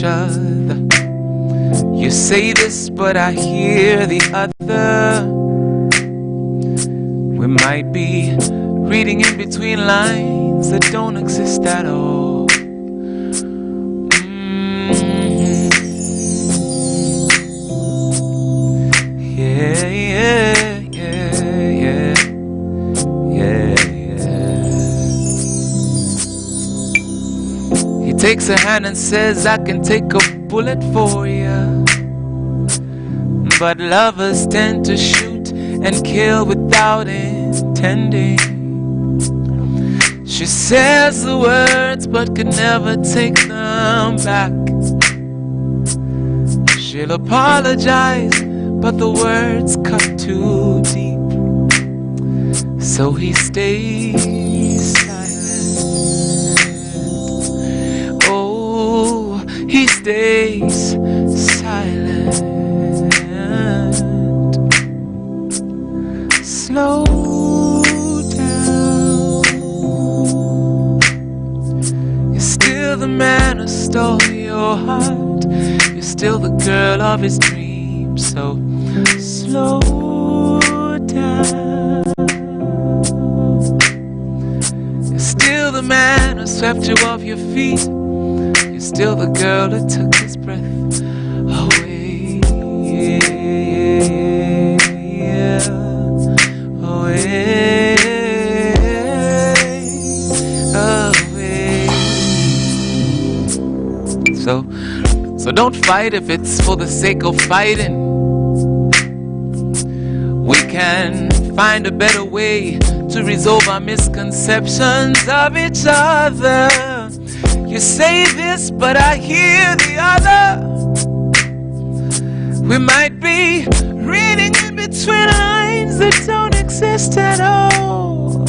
other. You say this, but I hear the other. We might be reading in between lines that don't exist at all. Yeah, yeah, yeah, yeah, yeah, yeah. He takes a hand and says, I can take a bullet for you. But lovers tend to shoot and kill without intending. She says the words but could never take them back. She'll apologize, but the words cut too deep. So he stays silent. Oh, he stays silent. Slow down. You're still the man who stole your heart. You're still the girl of his dreams. So slow down. You're still the man who swept you off your feet. You're still the girl who took his breath away. So don't fight if it's for the sake of fighting. We can find a better way to resolve our misconceptions of each other. You say this, but I hear the other. We might be reading in between lines that don't exist at all.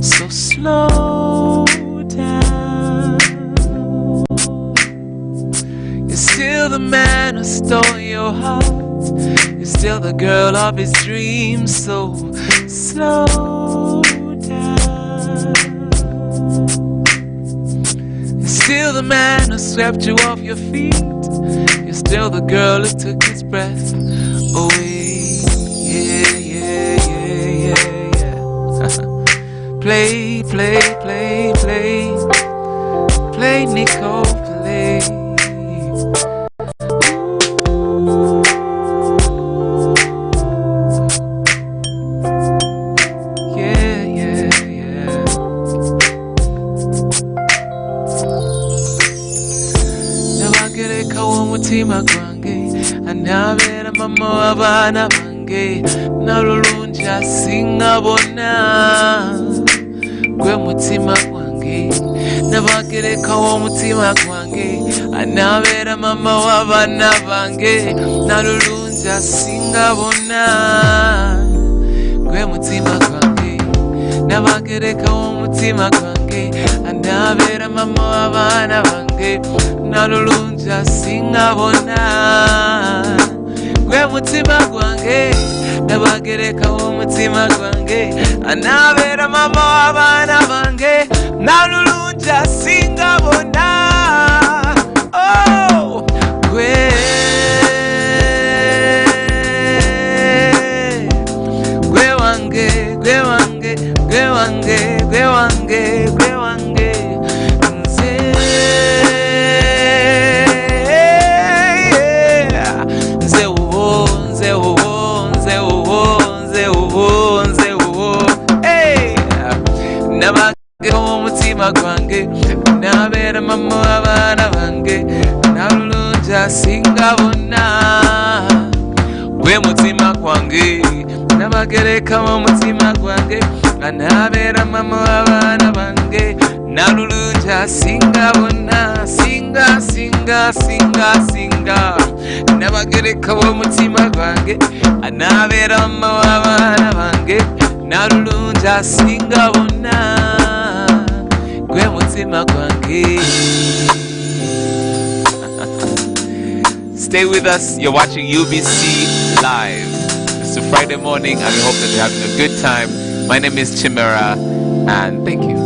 So slow down. You're still the man who stole your heart. You're still the girl of his dreams. So slow down. You're still the man who swept you off your feet. You're still the girl who took his breath away. Yeah, yeah, yeah, yeah, yeah. Play, play, play, play. Play, Nico, play. Yeah, yeah, yeah. Nabagireka w'umutima gwange anabera mama w'abana bange nalulunja singabona gwe mutima gwange. Nabagireka w'umutima gwange anabera mama w'abana bange nalulunja singabona gwe mutima gwange. Nabagireka w'umutima gwange anabera mama w'abana bange nalulunja singabona gwe mutima gwange. Nabagireka w'umutima gwange anabera mama w'abana bange nalulunja singabona. Oh, gwe wange, gwe wange, gwe wange, gwe wange, gwe wange. Nabagireka w'umutima gwange nabera mama w'abana bange nalulunja singabona gwe mutima gwange. Nabagireka w'umutima gwange nabera mama w'abana bange nalulunja singabona. Singa, singa, singa, singa. Nabagireka w'umutima gwange nabera mama w'abana bange nalulunja singabona gwe mutima gwange. Stay with us. You're watching UBC Live. It's a Friday morning and we hope that you're having a good time. My name is Chimera and thank you.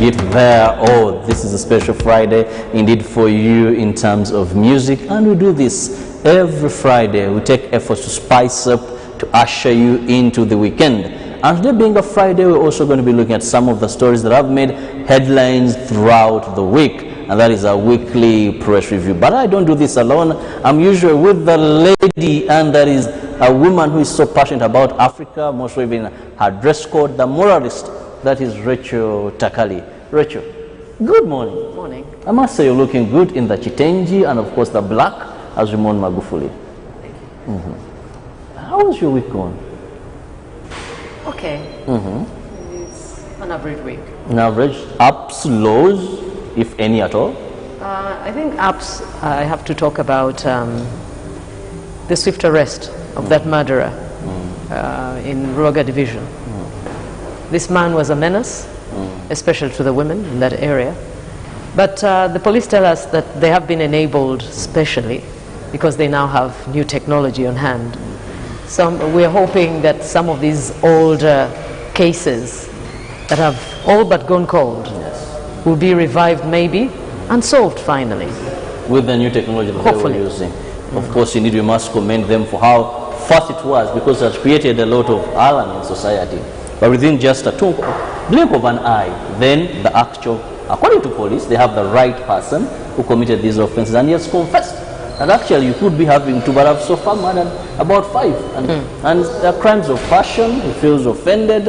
indeed there. Oh, this is a special Friday indeed for you in terms of music, and we do this every Friday. We take efforts to spice up, to usher you into the weekend. And today being a Friday, we're also going to be looking at some of the stories that have made headlines throughout the week, and that is our weekly press review. But I don't do this alone. I'm usually with the lady, and that is a woman who is so passionate about Africa, most even her dress code, the moralist. That is Rachel Takali. Rachel, good morning. Morning. I must say you're looking good in the chitenji and of course the black as Ramon Magufuli. Thank you. How was your week going? Okay. It's an average week. An average, ups, lows, if any at all? I think ups, I have to talk about the swift arrest of that murderer in Ruaga Division. This man was a menace, especially to the women in that area. But the police tell us that they have been enabled specially because they now have new technology on hand. So we're hoping that some of these older cases that have all but gone cold will be revived maybe and solved finally. With the new technology that they were using. Of course, indeed, we must commend them for how fast it was, because it has created a lot of alarm in society. But within just a blink of an eye, then the actual, according to police, they have the right person who committed these offenses, and he has confessed. And actually, you could be having two, but I've so far murdered about 5. And there are crimes of passion. He feels offended.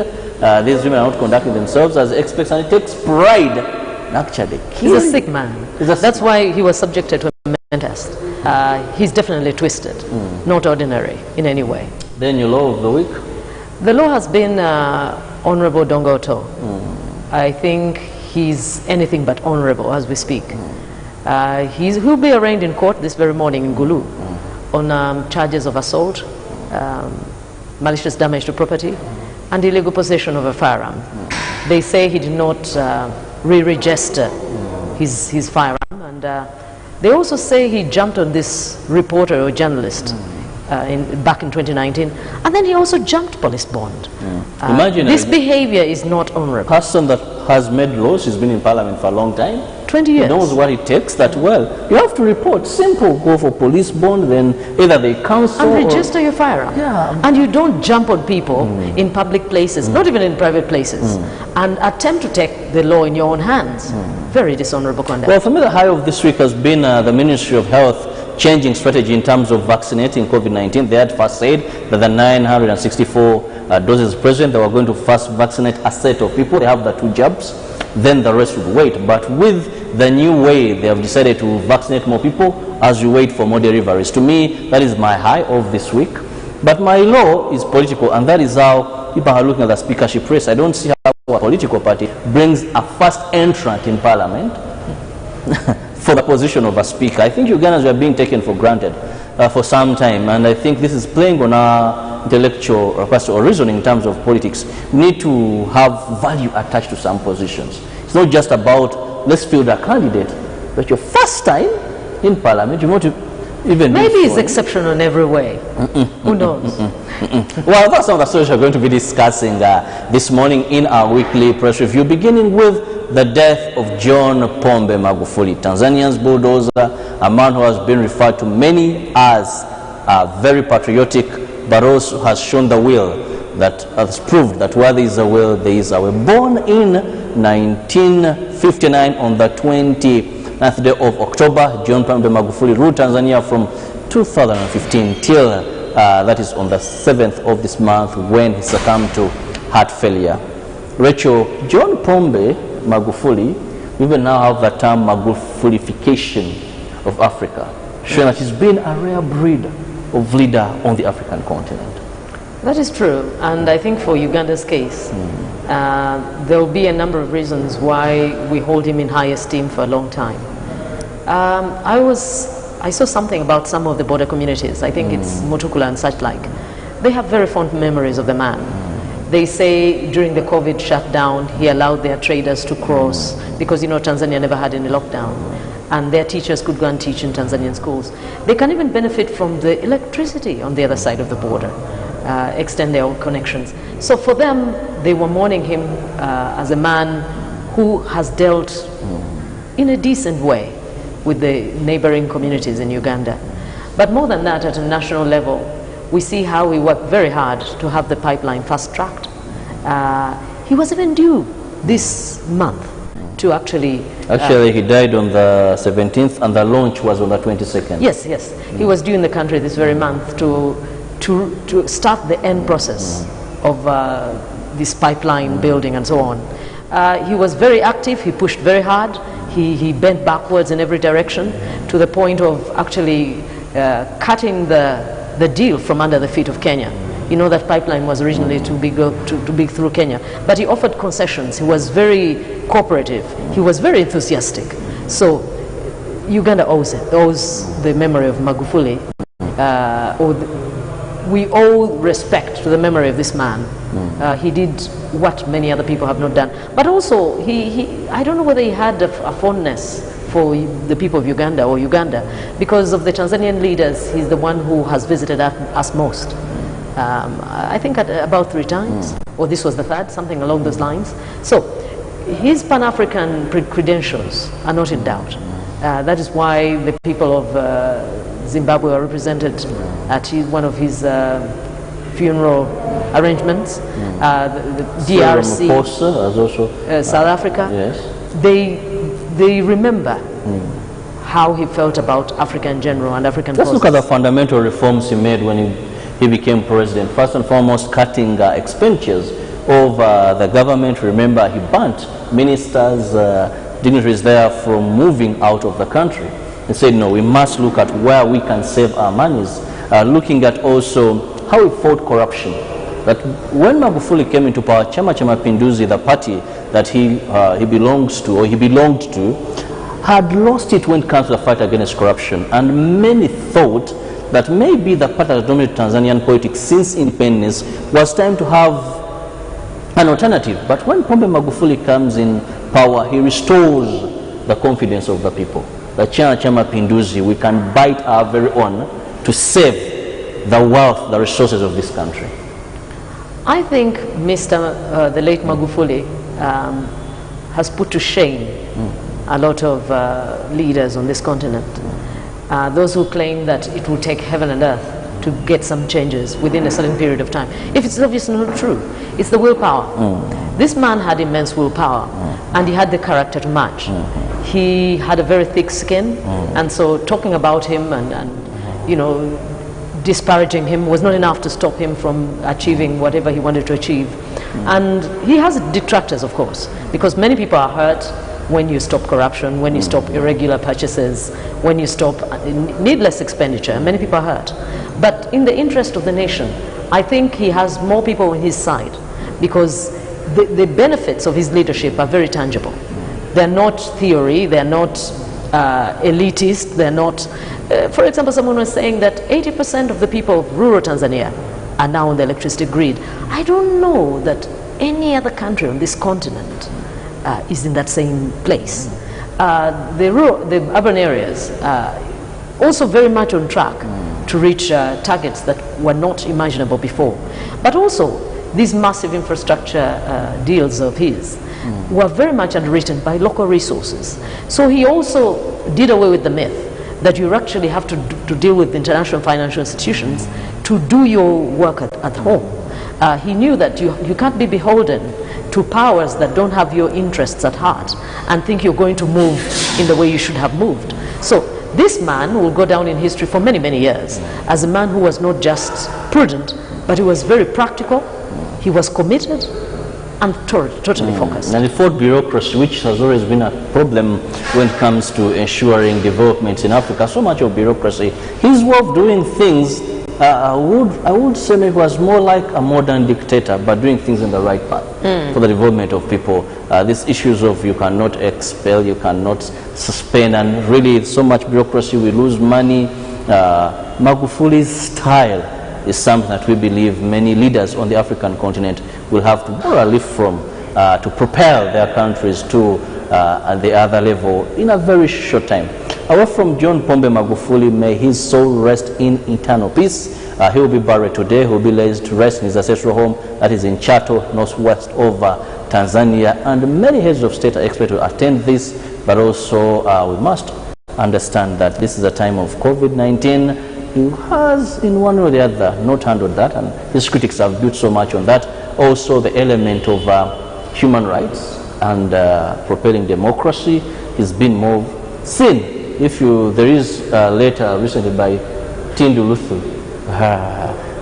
These women are not conducting themselves as experts, and he takes pride in actually killing. He's a sick man. That's why he was subjected to a mental test. He's definitely twisted, not ordinary in any way. Then your law of the week? The law has been Honorable Dongoto. I think he's anything but honorable as we speak. He'll be arraigned in court this very morning in Gulu on charges of assault, malicious damage to property, and illegal possession of a firearm. They say he did not re-register his firearm, and they also say he jumped on this reporter or journalist back in 2019, and then he also jumped police bond. Imagine this behavior is not honorable. Person that has made laws, she's been in parliament for a long time, 20 years. He knows what it takes. That well, you have to report. Simple. Go for police bond, then either they counsel and register your firearm. Yeah. And you don't jump on people in public places, not even in private places, and attempt to take the law in your own hands. Very dishonorable conduct. Well, for me, the high of this week has been the Ministry of Health changing strategy in terms of vaccinating COVID-19. They had first said that the 964 doses present, they were going to first vaccinate a set of people. They have the 2 jabs, then the rest would wait. But with the new way, they have decided to vaccinate more people as we wait for more deliveries. To me, that is my high of this week. But my low is political, and that is how people are looking at the speakership race. I don't see how a political party brings a first entrant in parliament for the position of a speaker. I think Ugandans were being taken for granted for some time, and I think this is playing on our intellectual capacity or reasoning in terms of politics. We need to have value attached to some positions. It's not just about let's field a candidate, but your first time in parliament, you want to even maybe it's exceptional in every way. Who knows? Well, that's some of the stories we're going to be discussing this morning in our weekly press review, beginning with the death of John Pombe Magufuli, Tanzania's bulldozer, a man who has been referred to many as very patriotic, but also has shown the will, that has proved that where there is a will, there is a way. Born in 1959 on the 29th day of October, John Pombe Magufuli ruled Tanzania from 2015 till that is on the 7th of this month when he succumbed to heart failure. Rachel, John Pombe Magufuli, we even now have the term Magufulification of Africa, showing that he's been a rare breed of leader on the African continent. That is true, and I think for Uganda's case, there will be a number of reasons why we hold him in high esteem for a long time. I saw something about some of the border communities. I think it's Mutukula and such like. They have very fond memories of the man. They say during the COVID shutdown, he allowed their traders to cross because, you know, Tanzania never had any lockdown. And their teachers could go and teach in Tanzanian schools. They can even benefit from the electricity on the other side of the border, extend their own connections. So for them, they were mourning him as a man who has dealt in a decent way with the neighboring communities in Uganda. But more than that, at a national level, we see how he worked very hard to have the pipeline fast-tracked. He was even due this month to actually... Actually, he died on the 17th and the launch was on the 22nd. Yes, yes. He was due in the country this very month to start the end process of this pipeline building and so on. He was very active, he pushed very hard, he bent backwards in every direction to the point of actually cutting the deal from under the feet of Kenya. You know that pipeline was originally to be through Kenya, but he offered concessions. He was very cooperative. He was very enthusiastic. So Uganda owes the memory of Magufuli. We owe respect to the memory of this man. He did what many other people have not done. But also, I don't know whether he had a fondness for the people of Uganda or Uganda. Because of the Tanzanian leaders, he's the one who has visited us most. I think about 3 times, or this was the 3rd, something along those lines. So his Pan-African credentials are not in doubt. That is why the people of Zimbabwe are represented at one of his funeral arrangements. The DRC, South Africa, yes. They remember how he felt about Africa in general and African Let's causes. look at the fundamental reforms he made when he became president. First and foremost, cutting expenditures of the government. Remember, he banned ministers, dignitaries there from moving out of the country. He said, no, we must look at where we can save our monies. Looking at also how he fought corruption. That when Magufuli came into power, Chama cha Mapinduzi, the party that he belongs to, or he belonged to, had lost it when it comes to the fight against corruption. And many thought that maybe the party that dominated Tanzanian politics since independence was time to have an alternative. But when Pombe Magufuli comes in power, he restores the confidence of the people. The Chama cha Mapinduzi, we can bite our very own to save the wealth, the resources of this country. I think the late Magufuli has put to shame a lot of leaders on this continent. Those who claim that it will take heaven and earth to get some changes within a certain period of time. If it's obviously not true, it's the willpower. This man had immense willpower, and he had the character to match. He had a very thick skin, and so talking about him and you know, disparaging him was not enough to stop him from achieving whatever he wanted to achieve. And he has detractors, of course, because many people are hurt when you stop corruption, when you stop irregular purchases, when you stop needless expenditure. Many people are hurt. But in the interest of the nation, I think he has more people on his side, because the benefits of his leadership are very tangible. They're not theory, they're not elitist, they're not... for example, someone was saying that 80% of the people of rural Tanzania are now on the electricity grid. I don't know that any other country on this continent is in that same place. The urban areas also very much on track to reach targets that were not imaginable before. But also, these massive infrastructure deals of his were very much underwritten by local resources. So he also did away with the myth that you actually have to deal with international financial institutions to do your work at home. He knew that you can't be beholden to powers that don't have your interests at heart and think you're going to move in the way you should have moved. So this man will go down in history for many, many years as a man who was not just prudent, but he was very practical, he was committed, and totally focused. And he fought bureaucracy, which has always been a problem when it comes to ensuring development in Africa. So much of bureaucracy. His way of doing things, I would say maybe was more like a modern dictator, but doing things in the right path for the development of people. These issues of you cannot expel, you cannot suspend, and really so much bureaucracy, we lose money. Magufuli's style is something that we believe many leaders on the African continent will have to borrow a leaf from to propel their countries to the other level in a very short time. Away from John Pombe Magufuli, may his soul rest in eternal peace. He will be buried today. He will be laid to rest in his ancestral home that is in Chato, northwest of Tanzania, and many heads of state are expected to attend this, but also we must understand that this is a time of COVID-19. He has, in one way or the other, not handled that, and his critics have built so much on that. Also, the element of human rights and propelling democracy has been more seen. There is a letter recently by Tundu Lissu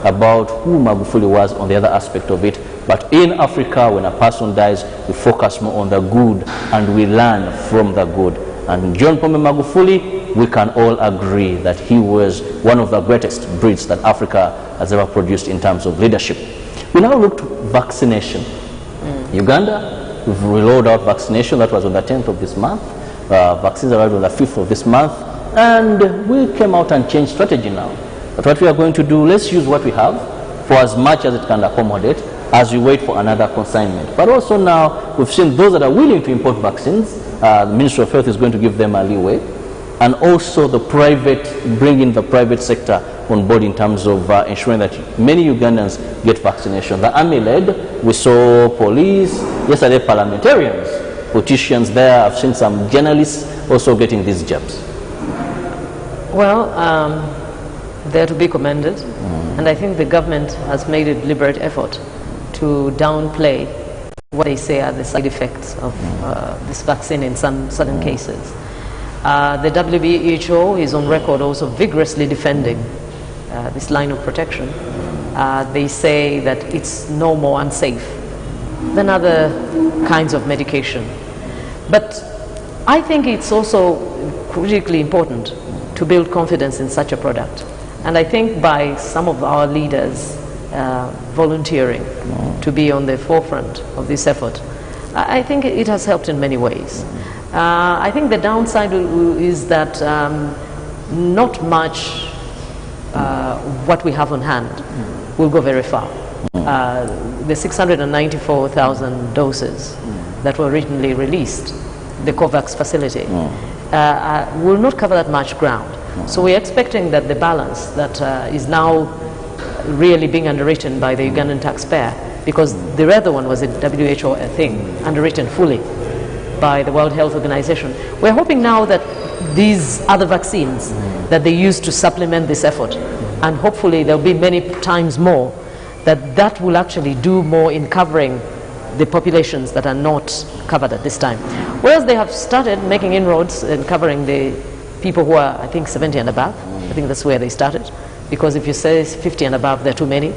about who Magufuli was on the other aspect of it. But in Africa, when a person dies, we focus more on the good and we learn from the good. And John Pombe Magufuli, we can all agree that he was one of the greatest breeds that Africa has ever produced in terms of leadership. We now look to vaccination. Uganda, we've rolled out vaccination. That was on the 10th of this month. Vaccines arrived on the 5th of this month. And we came out and changed strategy now. But what we are going to do, let's use what we have for as much as it can accommodate as we wait for another consignment. But also now, we've seen those that are willing to import vaccines. The Ministry of Health is going to give them a leeway. And also bringing the private sector on board in terms of ensuring that many Ugandans get vaccination. The army led, we saw police, yesterday parliamentarians, politicians there. I've seen some journalists also getting these jabs. Well, they're to be commended. And I think the government has made a deliberate effort to downplay what they say are the side effects of this vaccine in some certain cases. The WHO is on record also vigorously defending this line of protection. They say that it's no more unsafe than other kinds of medication. But I think it's also critically important to build confidence in such a product. And I think by some of our leaders volunteering to be on the forefront of this effort, I think it has helped in many ways. I think the downside is that not much what we have on hand will go very far. The 694,000 doses that were originally released, the COVAX facility, will not cover that much ground. So we're expecting that the balance that is now really being underwritten by the Ugandan taxpayer, because the other one was a WHO thing, underwritten fully by the World Health Organization. We're hoping now that these other vaccines that they use to supplement this effort, and hopefully there'll be many times more, that will actually do more in covering the populations that are not covered at this time. Whereas they have started making inroads in covering the people who are, I think, 70 and above. I think that's where they started. Because if you say 50 and above, they're too many.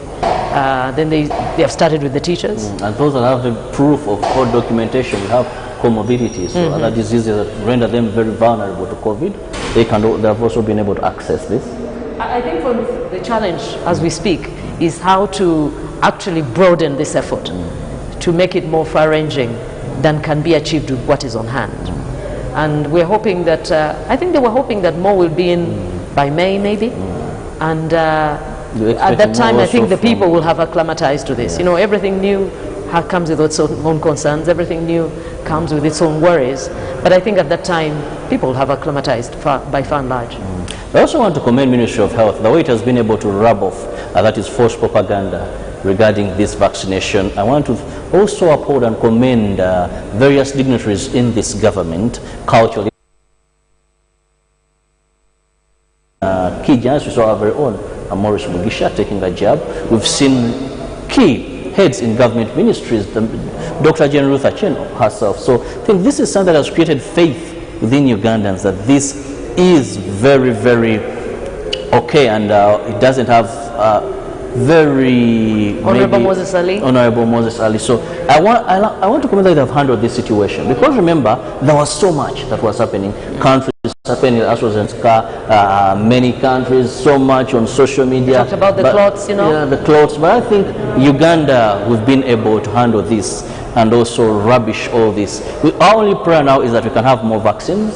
Then they have started with the teachers. And those that have the proof of all documentation, have comorbidities, so other diseases that render them very vulnerable to COVID, they have also been able to access this. I think for the challenge as we speak is how to actually broaden this effort to make it more far-ranging than can be achieved with what is on hand. And we're hoping that, I think they were hoping that more will be in by May maybe. And at that time I think the people will have acclimatized to this. You know, everything new comes with its own concerns, everything new comes with its own worries. But I think at that time people have acclimatized by far and large. I also want to commend Ministry of Health, the way it has been able to rub off that is false propaganda regarding this vaccination. I want to also uphold and commend various dignitaries in this government, culturally. Key journalists, we saw our very own Maurice Mugisha taking a jab. We've seen key heads in government ministries, Dr. Jane Ruth Acheno herself. So I think this is something that has created faith within Ugandans that this is very, very okay, and it doesn't have very Honorable Moses Ali. Honorable Moses Ali. So I want to comment that they have handled this situation, because remember there was so much that was happening. Countries happening, many countries, so much on social media. You talked about the clots, you know. Yeah, the clots. But I think Uganda, we've been able to handle this and also rubbish all this. Our only prayer now is that we can have more vaccines,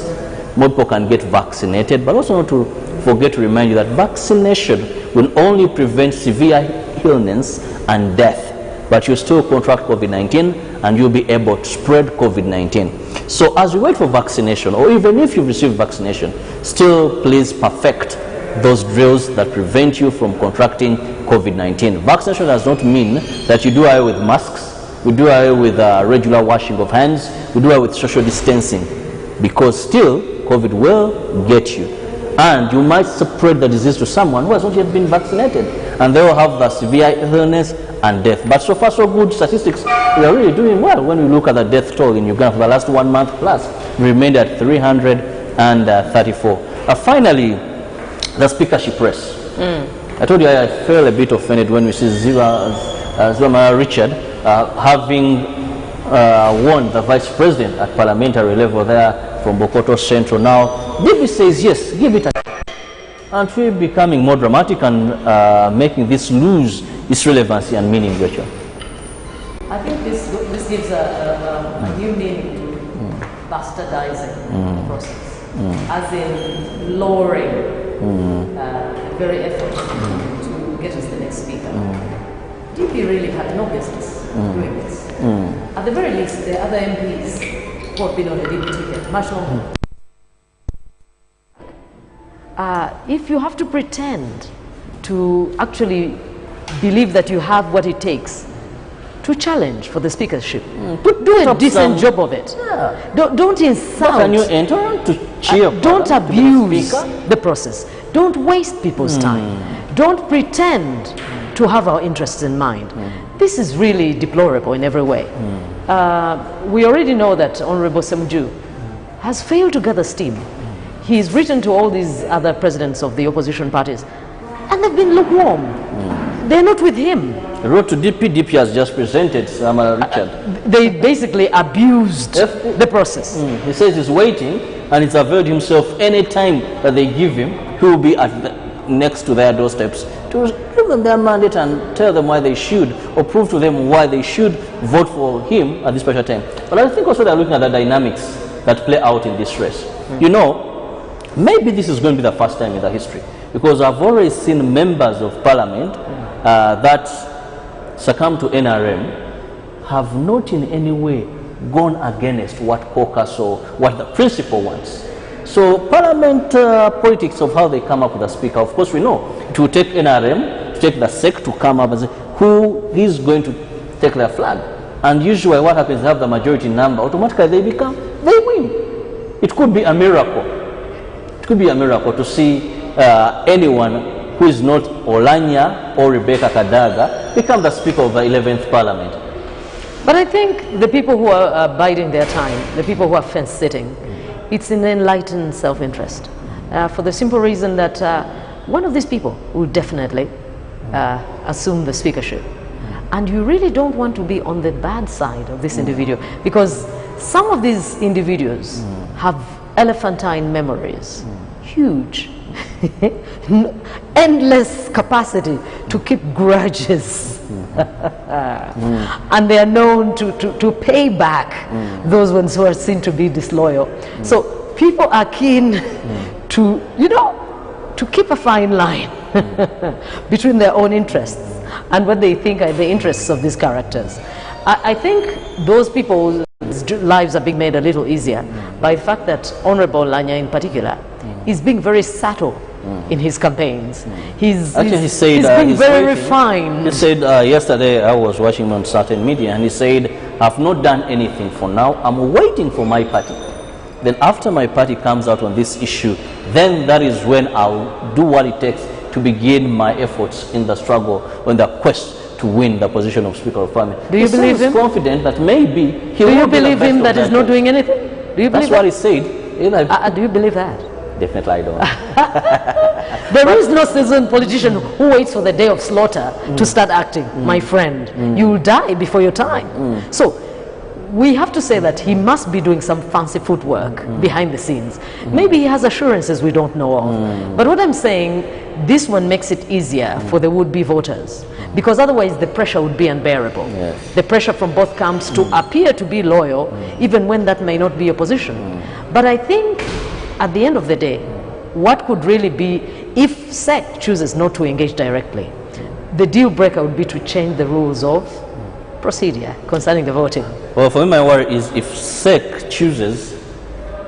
more people can get vaccinated, but also not to forget to remind you that vaccination will only prevent severe illness and death, but you still contract COVID-19 and you'll be able to spread COVID-19. So as we wait for vaccination, or even if you've received vaccination, still please perfect those drills that prevent you from contracting COVID-19. Vaccination does not mean that you do away with masks, We do away with regular washing of hands. We do away with social distancing, because still COVID will get you. And you might spread the disease to someone who has not yet been vaccinated, and they will have the severe illness and death. But so far so good. Statistics, we are really doing well. When we look at the death toll in Uganda for the last 1 month plus, we remained at 334. Finally, the speakership race. I told you I felt a bit offended when we see Zuma Richard having won the vice president at parliamentary level there from Bokoto Central. Now, David says, yes, give it a try. Aren't we becoming more dramatic and making this lose its relevancy and meaning, Rachel? I think this gives a new meaning to bastardizing the process, as in lowering the very effort to get us the next speaker. DP really had no business doing this. At the very least, the other MPs who have been on the DP ticket much longer. If you have to pretend to actually believe that you have what it takes to challenge for the speakership, do a decent job of it. Yeah. Don't insult. Can you enter to cheer? Don't abuse the process. Don't waste people's time. Don't pretend to have our interests in mind. This is really deplorable in every way. We already know that Honorable Semju has failed to gather steam. He's written to all these other presidents of the opposition parties, and they've been lukewarm. They're not with him. He wrote to DP. DP has just presented Samara Richard. They basically abused the process. He says he's waiting, and he's availed himself any time that they give him. He will be next to their doorsteps to give them their mandate and tell them why they should, or prove to them why they should vote for him at this special time. But I think also they're looking at the dynamics that play out in this race. You know, maybe this is going to be the first time in the history, because I've already seen members of parliament that succumb to NRM have not in any way gone against what caucus or what the principal wants. So parliament politics of how they come up with a speaker, of course we know it will take NRM, to take the SEC to come up and say who is going to take their flag. And usually what happens, they have the majority number, automatically they win. It could be a miracle. It could be a miracle to see anyone who is not Olanya or Rebecca Kadaga become the Speaker of the 11th Parliament. But I think the people who are biding their time, the people who are fence-sitting, it's in enlightened self-interest. For the simple reason that one of these people will definitely assume the speakership. And you really don't want to be on the bad side of this individual, because some of these individuals have elephantine memories, huge, endless capacity to keep grudges. And they are known to pay back those ones who are seen to be disloyal. So people are keen to, to keep a fine line between their own interests and what they think are the interests of these characters. I think those people's lives are being made a little easier by the fact that Honorable Lanya in particular is being very subtle in his campaigns. He's being very refined. He said yesterday, I was watching on certain media, and he said, I've not done anything for now. I'm waiting for my party. Then after my party comes out on this issue, then that is when I'll do what it takes to begin my efforts in the struggle, in the quest to win the position of Speaker of Parliament. Do you believe him? He's confident that maybe he will. Do you believe him that he's not doing anything? Do you believe That's what he said. Do you believe that? Definitely I don't. There is no seasoned politician who waits for the day of slaughter to start acting, my friend. You will die before your time. So we have to say that he must be doing some fancy footwork behind the scenes. Maybe he has assurances we don't know of. But what I'm saying, this one makes it easier for the would-be voters, because otherwise the pressure would be unbearable. Yes. The pressure from both camps to appear to be loyal, even when that may not be your position. But I think at the end of the day, what could really be, if SEC chooses not to engage directly, the deal breaker would be to change the rules of procedure concerning the voting. Well, for me, my worry is if SEC chooses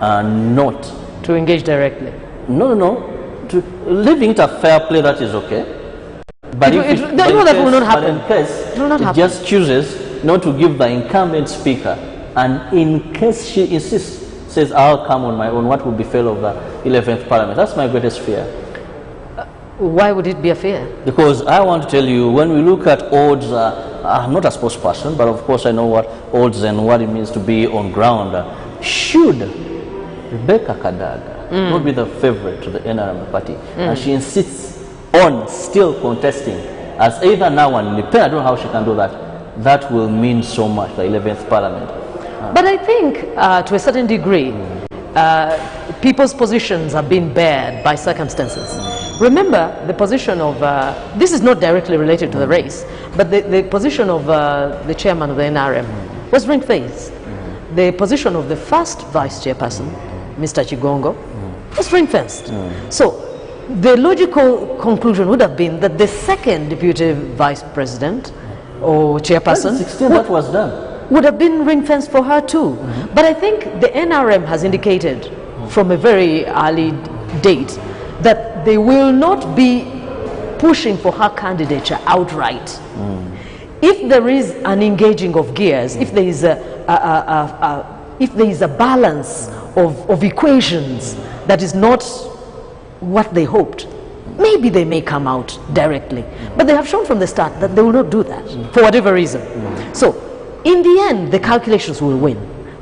not to engage directly. No. To leaving it a fair play, that is okay. But that will not happen. But in case it just chooses not to give the incumbent speaker, and in case she insists, says, I'll come on my own, what will befall of the 11th Parliament? That's my greatest fear. Why would it be a fear? Because I want to tell you, when we look at odds, I'm not a spokesperson, but of course I know what odds and what it means to be on ground. Should Rebecca Kadaga not be the favorite to the NRM party, and she insists on still contesting as either now and independent, I don't know how she can do that, that will mean so much to the 11th Parliament. But I think, to a certain degree, people's positions have been bared by circumstances. Remember, the position of, this is not directly related to the race, but the position of the chairman of the NRM was ring-fenced. The position of the first vice chairperson, Mr. Chigongo, was ring-fenced. So the logical conclusion would have been that the second deputy vice president or chairperson that was done. Would have been ring-fenced for her too. But I think the NRM has indicated from a very early date that they will not be pushing for her candidature outright. If there is an engaging of gears, if there is a balance of equations that is not what they hoped, maybe they may come out directly. But they have shown from the start that they will not do that for whatever reason. So in the end, the calculations will win.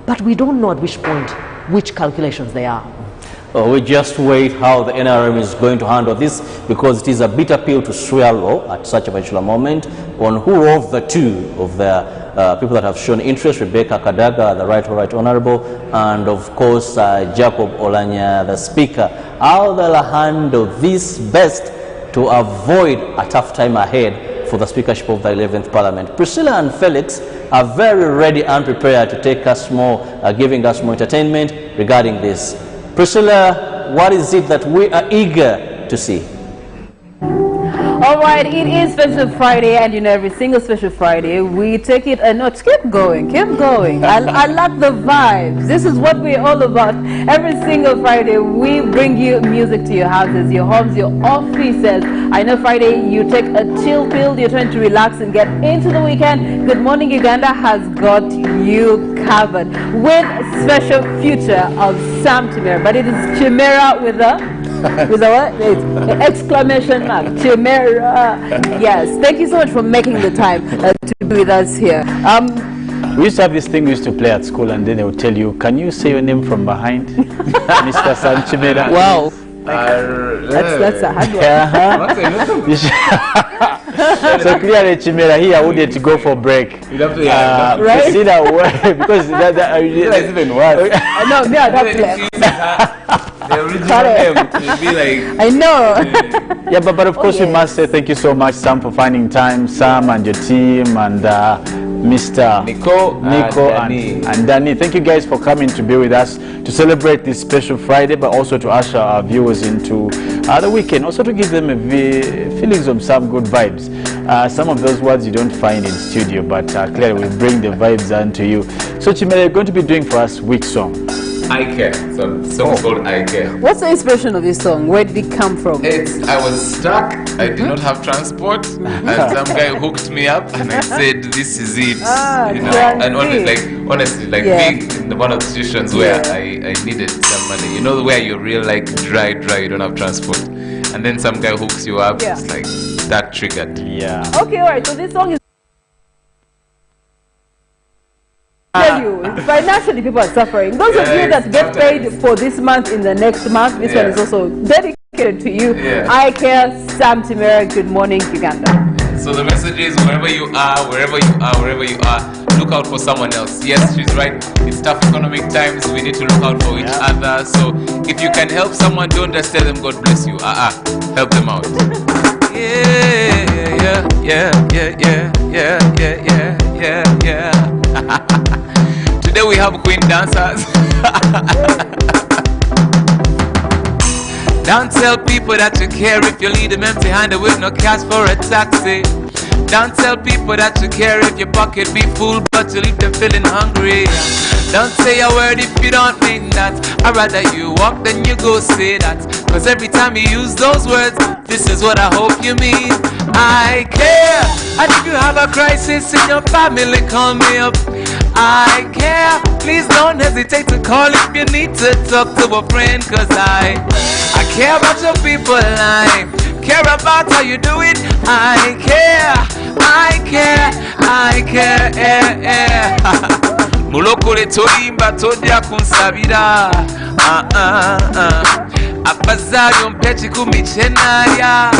But we don't know at which point which calculations they are. We just wait how the NRM is going to handle this, because it is a bitter pill to swallow at such a particular moment on who of the two of the people that have shown interest, Rebecca Kadaga, the Right Honourable, and of course Jacob Olanya, the Speaker, how they'll handle this best to avoid a tough time ahead for the speakership of the 11th Parliament. Priscilla and Felix are very ready and prepared to take us more, giving us more entertainment regarding this. Priscilla, what is it that we are eager to see? All right, it is Special Friday, and you know, every single Special Friday, we take it a notch. Keep going, keep going. I like the vibes. This is what we're all about. Every single Friday, we bring you music to your houses, your homes, your offices. I know Friday, you take a chill pill, you're trying to relax and get into the weekend. Good Morning Uganda has got you covered with special feature of Sam Chimera, but it is Chimera with a with a what? It's exclamation mark. Chimera. Yes. Thank you so much for making the time to be with us here. We used to have this thing we used to play at school, and then they would tell you, can you say your name from behind? Mr. Sam Chimera. Wow. That's a hard one. So clearly Chimera here wouldn't go for break. You'd have to, right? Because that's even worse. No, me, I don't play. The original name would be like... I know. Yeah, but of course we must say thank you so much, Sam, for finding time, Sam and your team, and Mr. Nico and Danny. Thank you guys for coming to be with us to celebrate this special Friday, but also to usher our viewers into the weekend, also to give them feelings of some good vibes. Some of those words you don't find in studio, but clearly we bring the vibes onto you. So Chimera, you're going to be doing for us which song? I Care. So the song is called I Care. What's the inspiration of this song? Where did it come from? I was stuck. I did not have transport, and some guy hooked me up, and I said, "This is it." You know, and honestly, being in one of the situations where I needed some money. You know, where you're real like dry. You don't have transport, and then some guy hooks you up. It's like that triggered. Yeah. Okay, all right. So this song is. Tell you, financially people are suffering. Those of you that get paid for this month in the next month, this one is also dedicated to you. I Care, Sam Chimera. Good Morning Uganda. So the message is, wherever you are, look out for someone else. Yes, she's right. It's tough economic times. We need to look out for each other. So if you can help someone, don't just tell them God bless you. Help them out. Yeah. Today we have Queen dancers. Don't tell people that you care if you leave them empty-handed with no cash for a taxi. Don't tell people that you care if your pocket be full but you leave them feeling hungry. Don't say a word if you don't mean that. I'd rather you walk than you go say that. Cause every time you use those words, this is what I hope you mean. I care. care. And if you have a crisis in your family, call me up. I care. Please don't hesitate to call if you need to talk to a friend, cause I care about your people. I care about how you do it. I care. Mulokole tolimba tojja kunsabira. Abazayo mpechi kumichenaya.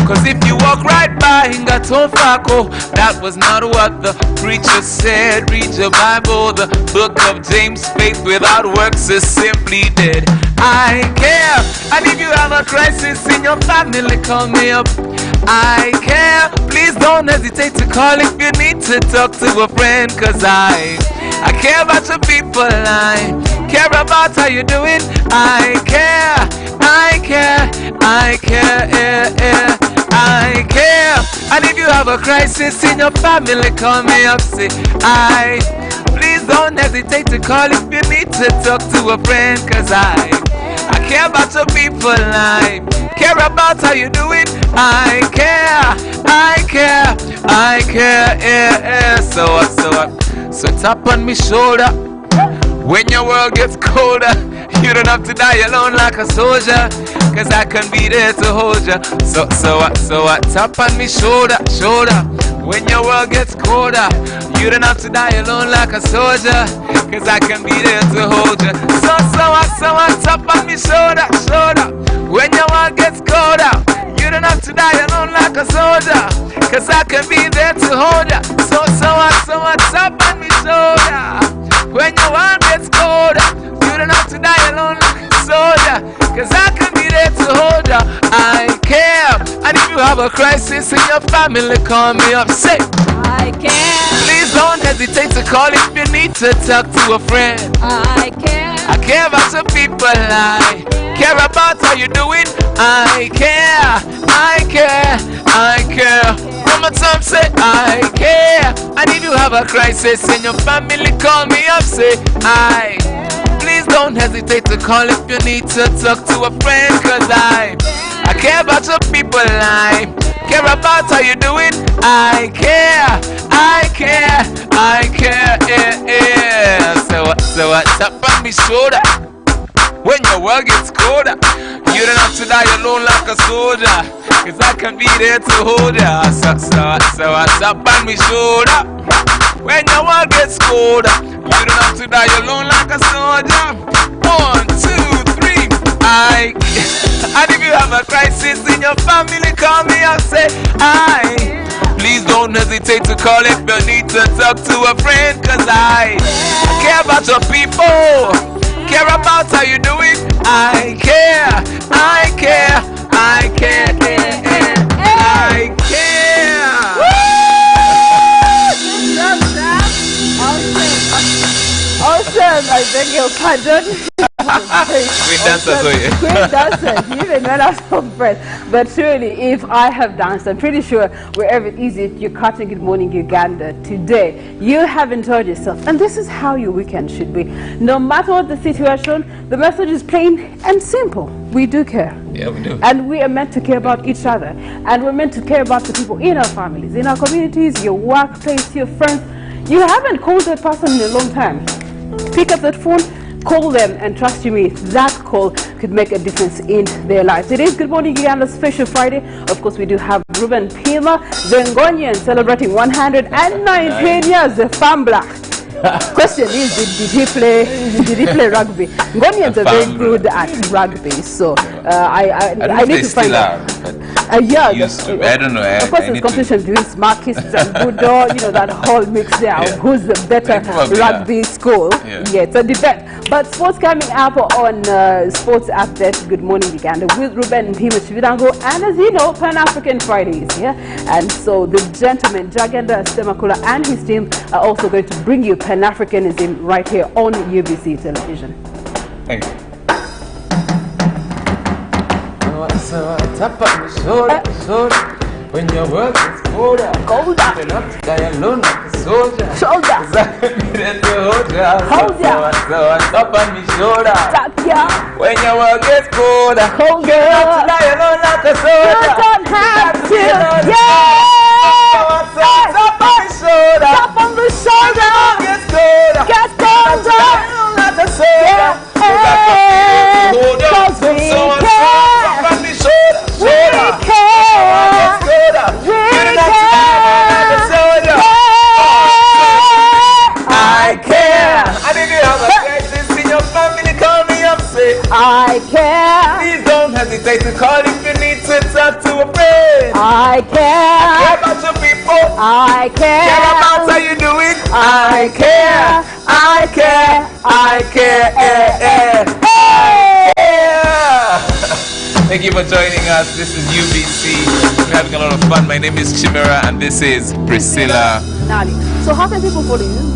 Cause if you walk right by Hingatonfako, that was not what the preacher said. Read your Bible, the book of James. Faith without works is simply dead. I care. And if you have a crisis in your family, call me up. I care. Please don't hesitate to call if you need to talk to a friend, cause I care about your people. I care about how you do it. I care. And if you have a crisis in your family, call me up. Say please don't hesitate to call if you need to talk to a friend, cause I care about your people. I care about how you do it. I care. So tap on me shoulder when your world gets colder. You don't have to die alone like a soldier, cause I can be there to hold ya. So tap on me shoulder when your world gets colder. You don't have to die alone like a soldier, cause I can be there to hold ya. So tap on me shoulder when your world gets colder. You don't have to die alone like a soldier, cause I can be there to hold ya. So tap on me shoulder when your world gets colder. You don't have to die alone like a soldier, cause I can be there to hold ya. I care. And if you have a crisis in your family, call me up. Say I care. Please don't hesitate to call if you need to talk to a friend. I care. I care about your people. I care about how you do it. I care. One more time, say I care. And if you have a crisis in your family, call me up. Say please don't hesitate to call if you need to talk to a friend, cause I care about your people. I care about how you do it. I care. So tap on me shoulder when your world gets colder. You don't have to die alone like a soldier, cause I can be there to hold ya. So tap on me shoulder when your world gets colder. You don't have to die alone like a soldier. 1, 2, 3. And if you have a crisis in your family, call me up. Say please don't hesitate to call if you need to talk to a friend, cause I care about your people. Care about how you do it. I care. Awesome. I beg your pardon. Queen dancers, Queen dancers, even when I was on breath. But surely, if I have danced, I'm pretty sure wherever it is you're catching Good Morning Uganda today, you have enjoyed yourself. And this is how your weekend should be. No matter what the situation, the message is plain and simple. We do care. Yeah, we do. And we are meant to care about each other. And we're meant to care about the people in our families, in our communities, your workplace, your friends. You haven't called that person in a long time. Pick up that phone, call them, and trust you me, that call could make a difference in their lives. It is Good Morning Uganda Special Friday. Of course, we do have Ruben Pima, the Ngonian, celebrating 119 years, the Fambla. Question is, did he play rugby? Ngonians are very good at rugby, so I need to find out. Yeah, used to. I don't know. Of course, there's competition between Smarkists and Budo, you know, that whole mix there. Yeah. Who's the better rugby school? Yeah, it's a debate. But sports coming up on Sports Update, Good Morning Uganda, with Ruben Pima Chividango, and as you know, Pan-African Friday is here. And so the gentleman, Jagenda Stemakula, and his team are also going to bring you Pan-Africanism right here on UBC television. Thank you. So tap on the shoulder when your work is colder. You're not to die alone like a soldier. Shoulder. So tap on me shoulder. Tap ya. When your work gets colder. Colder. You're not to die alone like a soldier. You don't have to. Yeah. care. About your people. I care. Care about how you do it. I care. I care. I care. Thank you for joining us. This is UBC. We're having a lot of fun. My name is Chimera, and this is Priscilla. Nali. So how can people follow you?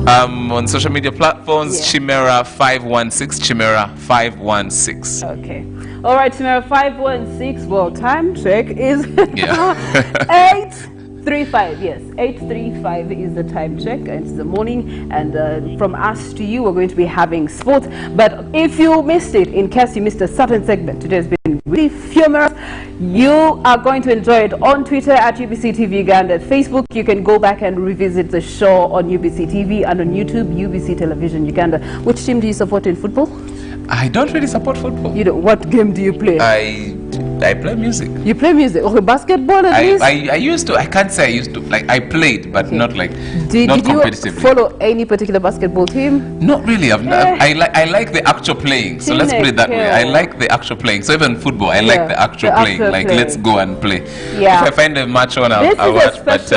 On social media platforms, Chimera 516. Chimera 516. Okay. All right, Chimera 516. Well, time check is 8:35. Yes, 8:35 is the time check. It's the morning, and from us to you, we're going to be having sport. But if you missed it, in case you missed a certain segment, today has been really humorous. You are going to enjoy it on Twitter at UBC TV Uganda. At Facebook, you can go back and revisit the show on UBC TV, and on YouTube, UBC Television Uganda. Which team do you support in football? I don't really support football. You know, what game do you play? I play music. You play music? Okay, basketball at least? I used to. I can't say I used to. Like, I played, but not like, not competitively. Did you follow any particular basketball team? Not really. I like the actual playing. So let's put it that way. I like the actual playing. So even football, I like the actual playing. Like, let's go and play. Yeah. If I find a match on, I'll watch. But case,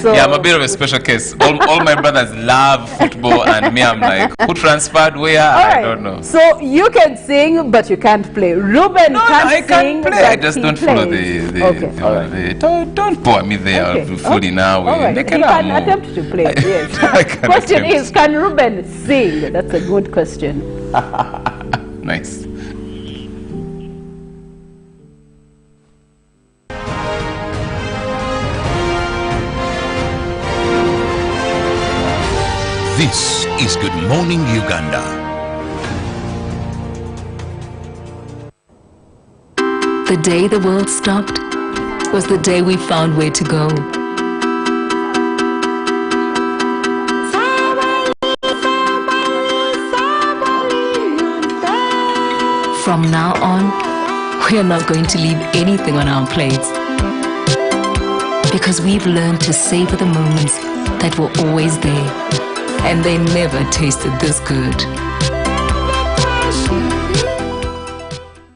so yeah, I'm a bit of a special case. All my brothers love football, and me, I'm like, who transferred where? I don't know. So you can sing, but you can't play. Ruben can't sing. Play. I just don't follow the don't pour me there. Okay. Fully now. Right. He can attempt to play. Yes. Question is, can Ruben sing? That's a good question. Nice. This is Good Morning Uganda. The day the world stopped was the day we found where to go. From now on, we're not going to leave anything on our plates, because we've learned to savor the moments that were always there, and they never tasted this good.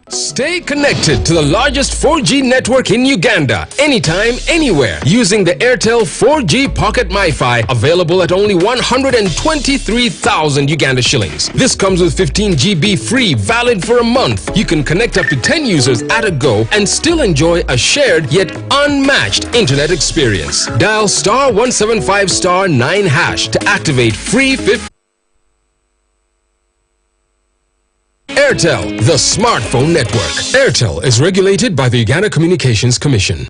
Stay connected to the largest 4G network in Uganda, anytime, anywhere, using the Airtel 4G Pocket Mifi, available at only 123,000 Uganda shillings. This comes with 15 GB free, valid for a month. You can connect up to 10 users at a go and still enjoy a shared yet unmatched internet experience. Dial *175*9# to activate free 50. Airtel, the smartphone network. Airtel is regulated by the Uganda Communications Commission.